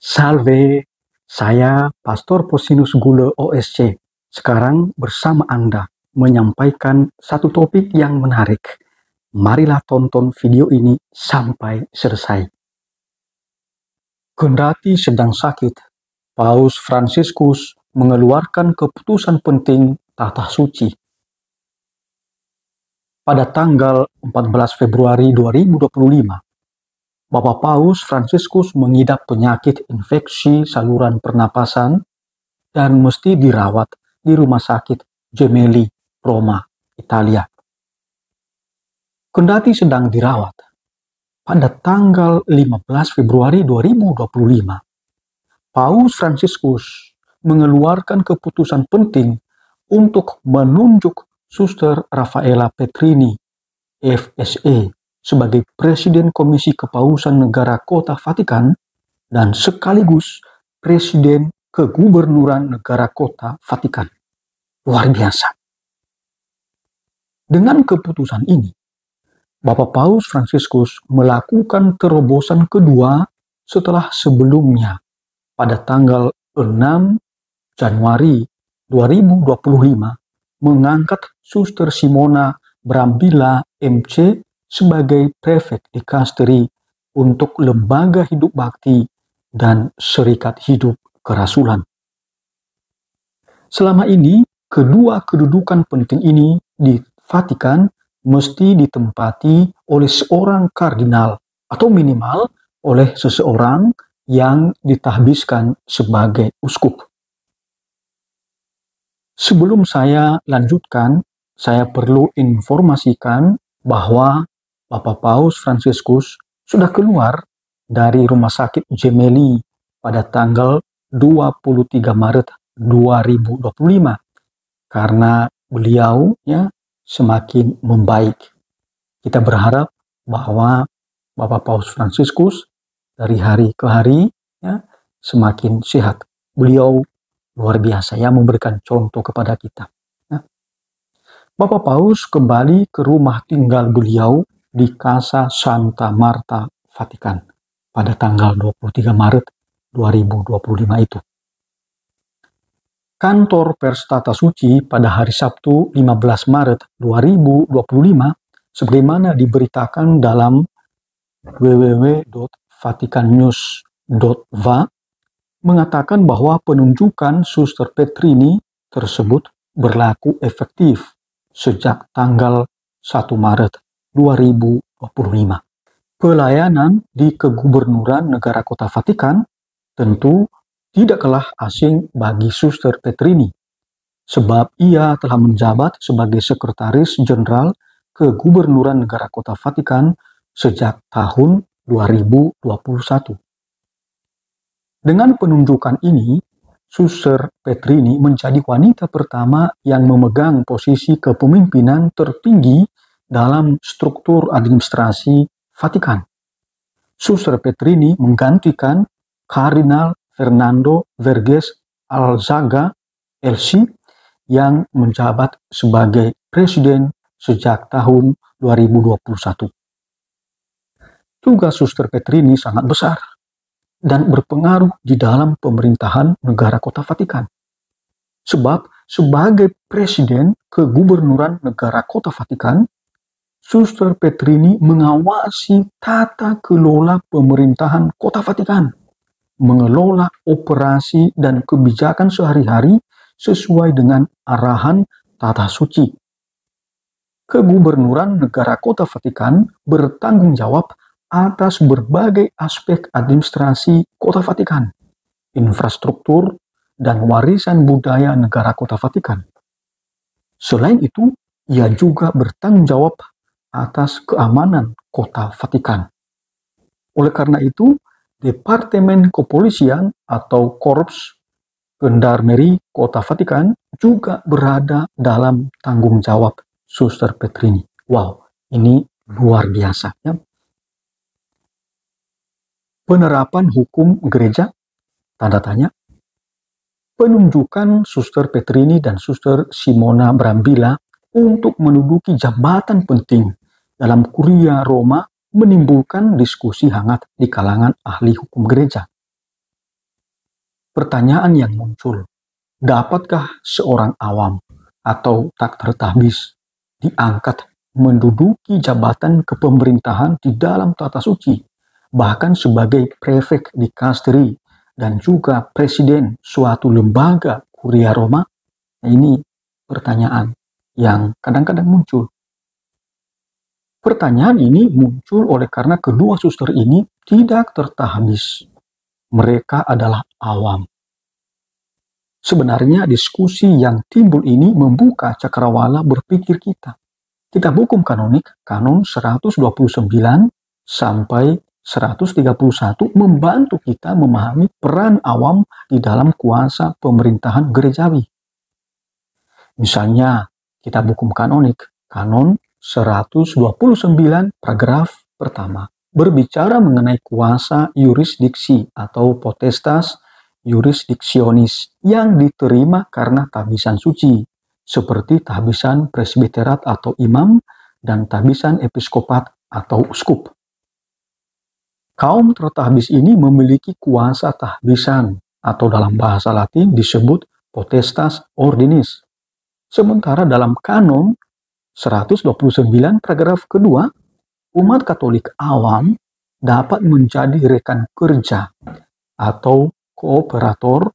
Salve, saya Pastor Posinus Gule OSC. Sekarang bersama Anda menyampaikan satu topik yang menarik. Marilah tonton video ini sampai selesai. Kendati sedang sakit, Paus Fransiskus mengeluarkan keputusan penting tata suci. Pada tanggal 14 Februari 2025, Bapak Paus Fransiskus mengidap penyakit infeksi saluran pernapasan dan mesti dirawat di Rumah Sakit Gemelli, Roma, Italia. Kendati sedang dirawat, pada tanggal 15 Februari 2025, Paus Fransiskus mengeluarkan keputusan penting untuk menunjuk Suster Raffaella Petrini, FSE, sebagai Presiden Komisi Kepausan Negara Kota Vatikan dan sekaligus Presiden Kegubernuran Negara Kota Vatikan. Luar biasa. Dengan keputusan ini, Bapak Paus Fransiskus melakukan terobosan kedua setelah sebelumnya pada tanggal 6 Januari 2025 mengangkat Suster Simona Brambilla MC sebagai prefek dikasteri untuk Lembaga Hidup Bakti dan Serikat Hidup Kerasulan. Selama ini, kedua kedudukan penting ini di Vatikan mesti ditempati oleh seorang kardinal atau minimal oleh seseorang yang ditahbiskan sebagai uskup. Sebelum saya lanjutkan, saya perlu informasikan bahwa Bapak Paus Fransiskus sudah keluar dari Rumah Sakit Gemelli pada tanggal 23 Maret 2025 karena beliau semakin membaik. Kita berharap bahwa Bapak Paus Fransiskus dari hari ke hari semakin sehat. Beliau luar biasa memberikan contoh kepada kita. Bapak Paus kembali ke rumah tinggal beliau di Casa Santa Marta, Vatikan pada tanggal 23 Maret 2025 itu. Kantor Pers Tata Suci pada hari Sabtu 15 Maret 2025 sebagaimana diberitakan dalam www.vaticannews.va mengatakan bahwa penunjukan Suster Petrini tersebut berlaku efektif sejak tanggal 1 Maret 2025. Pelayanan di Kegubernuran Negara Kota Vatikan tentu tidak kalah asing bagi Suster Petrini, sebab ia telah menjabat sebagai Sekretaris Jenderal Kegubernuran Negara Kota Vatikan sejak tahun 2021. Dengan penunjukan ini, Suster Petrini menjadi wanita pertama yang memegang posisi kepemimpinan tertinggi dalam struktur administrasi Vatikan. Suster Petrini menggantikan Kardinal Fernando Verges Alzaga LC yang menjabat sebagai presiden sejak tahun 2021. Tugas Suster Petrini sangat besar dan berpengaruh di dalam pemerintahan negara Kota Vatikan. Sebab sebagai Presiden Kegubernuran Negara Kota Vatikan, Suster Petrini mengawasi tata kelola pemerintahan Kota Vatikan, mengelola operasi dan kebijakan sehari-hari sesuai dengan arahan tata suci. Kegubernuran Negara Kota Vatikan bertanggung jawab atas berbagai aspek administrasi Kota Vatikan, infrastruktur, dan warisan budaya negara Kota Vatikan. Selain itu, ia juga bertanggung jawab atas keamanan Kota Vatikan. Oleh karena itu, Departemen Kepolisian atau Korps Gendarmeri Kota Vatikan juga berada dalam tanggung jawab Suster Petrini. Wow, ini luar biasa Penerapan hukum gereja, tanda tanya. Penunjukan Suster Petrini dan Suster Simona Brambilla untuk menduduki jabatan penting dalam Kuria Roma menimbulkan diskusi hangat di kalangan ahli hukum gereja. Pertanyaan yang muncul, dapatkah seorang awam atau tak tertabis diangkat menduduki jabatan kepemerintahan di dalam tata suci, bahkan sebagai prefek dikasteri dan juga presiden suatu lembaga Kuria Roma? Nah, ini pertanyaan yang kadang-kadang muncul. Pertanyaan ini muncul oleh karena kedua suster ini tidak tertabis. Mereka adalah awam. Sebenarnya diskusi yang timbul ini membuka cakrawala berpikir kita. Kitab Hukum Kanonik, Kanon 129 sampai 131 membantu kita memahami peran awam di dalam kuasa pemerintahan gerejawi. Misalnya, Kitab Hukum Kanonik, Kanon 129 paragraf pertama, berbicara mengenai kuasa yurisdiksi atau potestas jurisdiksionis yang diterima karena tahbisan suci, seperti tahbisan presbiterat atau imam dan tahbisan episkopat atau uskup. Kaum tertahbis ini memiliki kuasa tahbisan atau dalam bahasa Latin disebut potestas ordinis. Sementara dalam Kanon 129 paragraf kedua, umat Katolik awam dapat menjadi rekan kerja atau kooperator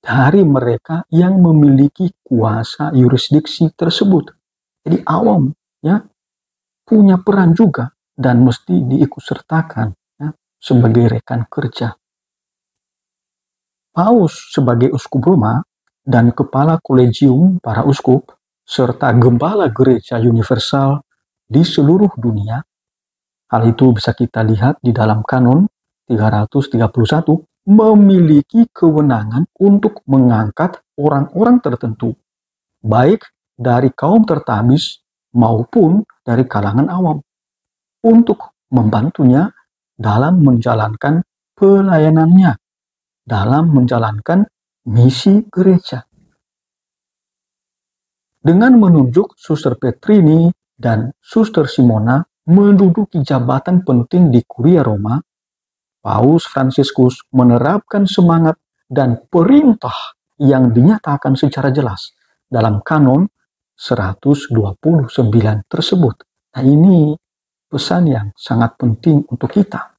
dari mereka yang memiliki kuasa yurisdiksi tersebut. Jadi awam ya punya peran juga dan mesti diikutsertakan ya, sebagai rekan kerja. Paus sebagai uskup Roma dan kepala kolegium para uskup serta gembala gereja universal di seluruh dunia. Hal itu bisa kita lihat di dalam Kanon 331, memiliki kewenangan untuk mengangkat orang-orang tertentu, baik dari kaum tertabis maupun dari kalangan awam, untuk membantunya dalam menjalankan pelayanannya, dalam menjalankan misi gereja. Dengan menunjuk Suster Petrini dan Suster Simona menduduki jabatan penting di Kuria Roma, Paus Fransiskus menerapkan semangat dan perintah yang dinyatakan secara jelas dalam Kanon 129 tersebut. Nah, ini pesan yang sangat penting untuk kita.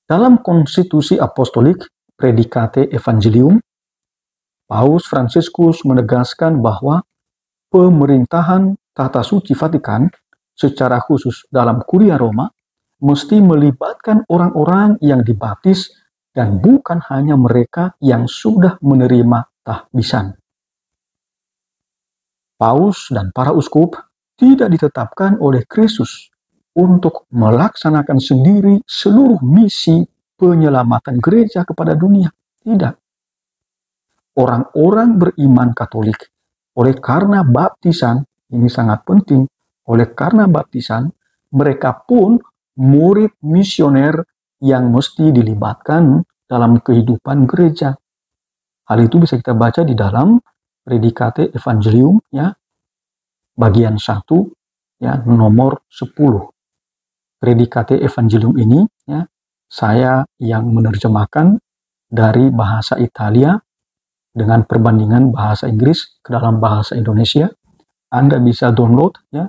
Dalam konstitusi apostolik Predikate Evangelium, Paus Fransiskus menegaskan bahwa pemerintahan tata suci Vatikan secara khusus dalam Kuria Roma mesti melibatkan orang-orang yang dibaptis dan bukan hanya mereka yang sudah menerima tahbisan. Paus dan para uskup tidak ditetapkan oleh Kristus untuk melaksanakan sendiri seluruh misi penyelamatan gereja kepada dunia. Tidak. Orang-orang beriman Katolik oleh karena baptisan, ini sangat penting, oleh karena baptisan, mereka pun murid misioner yang mesti dilibatkan dalam kehidupan gereja. Hal itu bisa kita baca di dalam Predikate Evangelium ya, bagian 1 ya, nomor 10. Predikate Evangelium ini ya, saya yang menerjemahkan dari bahasa Italia dengan perbandingan bahasa Inggris ke dalam bahasa Indonesia. Anda bisa download ya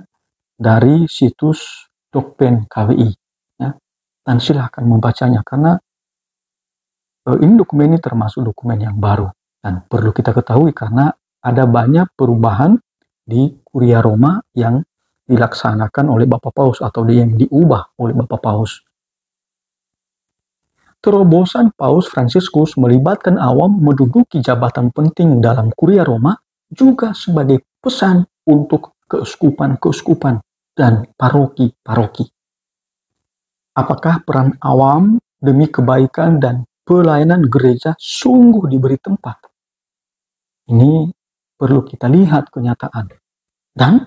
dari situs Dokpen KWI ya, dan silahkan membacanya karena ini dokumen ini termasuk dokumen yang baru dan perlu kita ketahui karena ada banyak perubahan di Kuria Roma yang dilaksanakan oleh Bapak Paus atau yang diubah oleh Bapak Paus. Terobosan Paus Fransiskus melibatkan awam menduduki jabatan penting dalam Kuria Roma juga sebagai pesan untuk keuskupan-keuskupan dan paroki-paroki. Apakah peran awam demi kebaikan dan pelayanan gereja sungguh diberi tempat? Ini perlu kita lihat kenyataan. Dan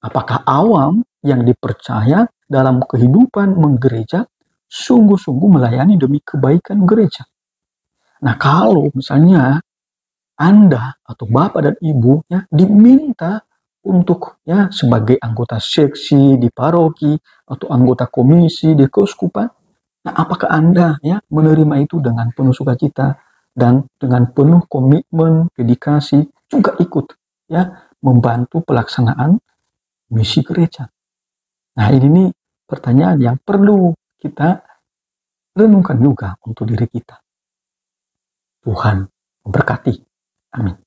apakah awam yang dipercaya dalam kehidupan menggereja sungguh-sungguh melayani demi kebaikan gereja? Nah, kalau misalnya Anda atau Bapak dan Ibu ya diminta untuk ya sebagai anggota seksi di paroki atau anggota komisi di keuskupan, nah apakah Anda ya menerima itu dengan penuh sukacita dan dengan penuh komitmen, dedikasi juga ikut ya membantu pelaksanaan misi gereja. Nah, ini nih pertanyaan yang perlu kita renungkan juga untuk diri kita. Tuhan memberkati. Amin.